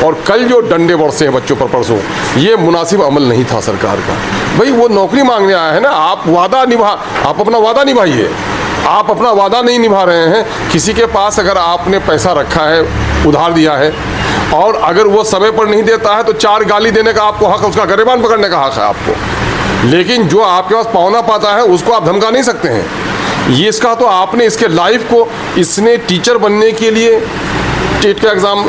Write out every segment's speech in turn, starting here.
और कल जो डंडे बरसे हैं बच्चों पर परसों, ये मुनासिब अमल नहीं था सरकार का। भाई वो नौकरी मांगने आया है ना, आप अपना वादा निभाइए। आप अपना वादा नहीं निभा रहे हैं। किसी के पास अगर आपने पैसा रखा है, उधार दिया है, और अगर वो समय पर नहीं देता है तो 4 गाली देने का आपको हक है, उसका गिरबान पकड़ने का हक है आपको। लेकिन जो आपके पास पावना पाता है उसको आप धमका नहीं सकते हैं। ये इसका तो आपने इसके लाइफ को, इसने टीचर बनने के लिए टेट का एग्ज़ाम,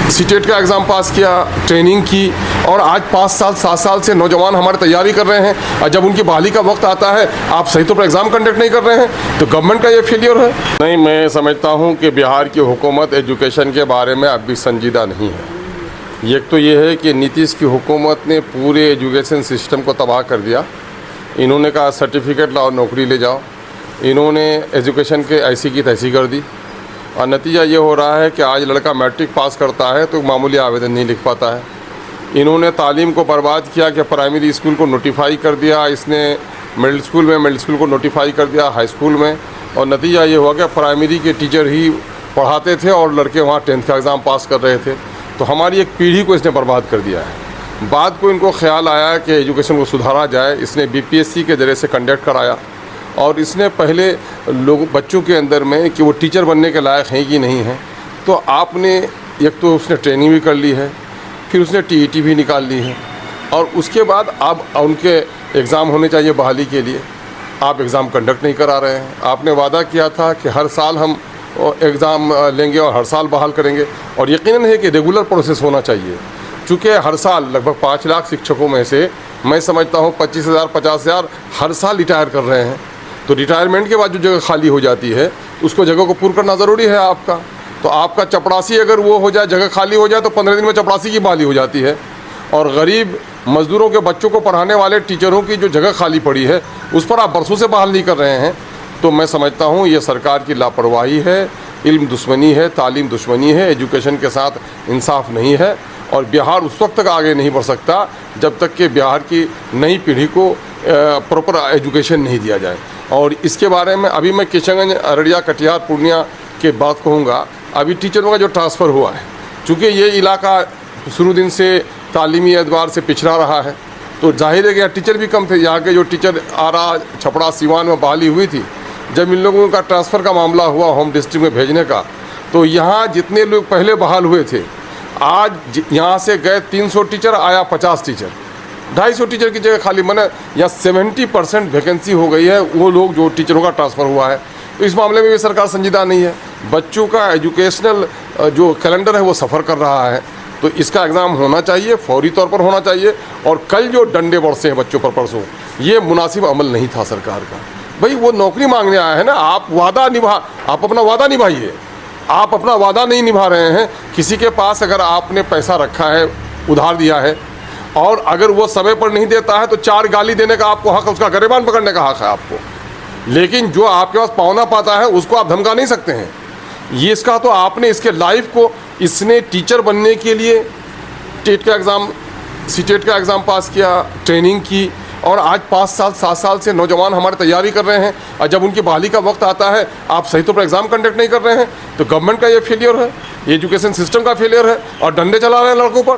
सीटेट का एग्ज़ाम पास किया, ट्रेनिंग की, और आज 5 साल 7 साल से नौजवान हमारे तैयारी कर रहे हैं, और जब उनकी बहाली का वक्त आता है आप सही तो पर एग्ज़ाम कंडक्ट नहीं कर रहे हैं, तो गवर्नमेंट का ये फेलियर है। नहीं, मैं समझता हूँ कि बिहार की हुकूमत एजुकेशन के बारे में अब भी संजीदा नहीं है। एक तो ये है कि नीतीश की हुकूमत ने पूरे एजुकेशन सिस्टम को तबाह कर दिया। इन्होंने कहा सर्टिफिकेट लाओ, नौकरी ले जाओ। इन्होंने एजुकेशन के ऐसी की तैसी कर दी, और नतीजा ये हो रहा है कि आज लड़का मैट्रिक पास करता है तो मामूली आवेदन नहीं लिख पाता है। इन्होंने तालीम को बर्बाद किया कि प्राइमरी स्कूल को नोटिफाई कर दिया, इसने मिडिल स्कूल को नोटिफाई कर दिया हाई स्कूल में, और नतीजा ये हुआ कि प्राइमरी के टीचर ही पढ़ाते थे और लड़के वहाँ 10th का एग्ज़ाम पास कर रहे थे। तो हमारी एक पीढ़ी को इसने बर्बाद कर दिया है। बाद को इनको ख्याल आया कि एजुकेशन को सुधारा जाए, इसने BPSC के ज़रिए से कंडक्ट कराया, और इसने पहले बच्चों के अंदर में कि वो टीचर बनने के लायक हैं कि नहीं हैं। तो आपने एक तो उसने ट्रेनिंग भी कर ली है, फिर उसने TET भी निकाल ली है, और उसके बाद अब उनके एग्ज़ाम होने चाहिए बहाली के लिए, आप एग्ज़ाम कंडक्ट नहीं करा रहे हैं। आपने वादा किया था कि हर साल हम एग्ज़ाम लेंगे और हर साल बहाल करेंगे, और यकीनन है कि रेगुलर प्रोसेस होना चाहिए। चूँकि हर साल लगभग 5 लाख शिक्षकों में से मैं समझता हूँ 25,000 50,000 हर साल रिटायर कर रहे हैं। तो रिटायरमेंट के बाद जो जगह खाली हो जाती है उसको जगह को पूरा करना ज़रूरी है आपका। तो आपका चपड़ासी अगर वो हो जाए, जगह खाली हो जाए, तो 15 दिन में चपड़ासी की बहाली हो जाती है। और गरीब मज़दूरों के बच्चों को पढ़ाने वाले टीचरों की जो जगह खाली पड़ी है उस पर आप बरसों से बहाल नहीं कर रहे हैं। तो मैं समझता हूँ ये सरकार की लापरवाही है, इल्म दुश्मनी है, तालीम दुश्मनी है, एजुकेशन के साथ इंसाफ नहीं है। और बिहार उस वक्त तक आगे नहीं बढ़ सकता जब तक कि बिहार की नई पीढ़ी को प्रॉपर एजुकेशन नहीं दिया जाए। और इसके बारे में अभी मैं किशनगंज, अररिया, कटिहार, पूर्णिया के बात कहूँगा। अभी टीचरों का जो ट्रांसफ़र हुआ है, चूँकि ये इलाका शुरू दिन से तालीमी एतबार से पिछड़ा रहा है, तो जाहिर है कि यहाँ टीचर भी कम थे। यहाँ के जो टीचर आरा, छपड़ा, सिवान में बहाली हुई थी, जब इन लोगों का ट्रांसफ़र का मामला हुआ होम डिस्ट्रिक्ट में भेजने का, तो यहाँ जितने लोग पहले बहाल हुए थे, आज यहाँ से गए 300 टीचर, आया 50 टीचर, 250 टीचर की जगह खाली। मैंने यहाँ 70% वैकेंसी हो गई है, वो लोग जो टीचरों का ट्रांसफ़र हुआ है। तो इस मामले में भी सरकार संजीदा नहीं है। बच्चों का एजुकेशनल जो कैलेंडर है वो सफ़र कर रहा है, तो इसका एग्ज़ाम होना चाहिए, फौरी तौर पर होना चाहिए। और कल जो डंडे बरसे हैं बच्चों पर परसों, ये मुनासिब अमल नहीं था सरकार का। भाई वो नौकरी मांगने आया है ना, आप अपना वादा निभाइए। आप अपना वादा नहीं निभा रहे हैं। किसी के पास अगर आपने पैसा रखा है, उधार दिया है, और अगर वो समय पर नहीं देता है तो 4 गाली देने का आपको हक है, उसका गिरबान पकड़ने का हक है आपको। लेकिन जो आपके पास पावना पाता है उसको आप धमका नहीं सकते हैं। ये इसका तो आपने इसके लाइफ को, इसने टीचर बनने के लिए टेट का एग्ज़ाम, सीटेट का एग्ज़ाम पास किया, ट्रेनिंग की, और आज 5 साल 7 साल से नौजवान हमारे तैयारी कर रहे हैं, और जब उनकी बहाली का वक्त आता है आप सही तो पर एग्ज़ाम कंडक्ट नहीं कर रहे हैं, तो गवर्नमेंट का ये फेलियर है, एजुकेशन सिस्टम का फेलियर है। और डंडे चला रहे हैं लड़कों पर,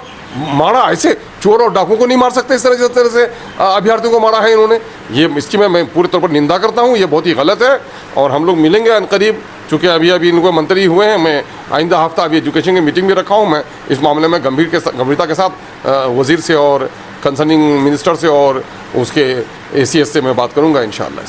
मारा ऐसे, चोर और डाकू को नहीं मार सकते इस तरह से अभ्यर्थियों को मारा है इन्होंने। ये इसकी मैं पूरी तौर पर निंदा करता हूँ, ये बहुत ही गलत है। और हम लोग मिलेंगे अनकरीब, चूँकि अभी इनको मंत्री हुए हैं। मैं आइंदा हफ्ता अभी एजुकेशन की मीटिंग भी रखा हूँ। मैं इस मामले में गंभीरता के साथ वज़ीर से और कंसर्निंग मिनिस्टर से और उसके ACS से मैं बात करूँगा इंशाअल्लाह।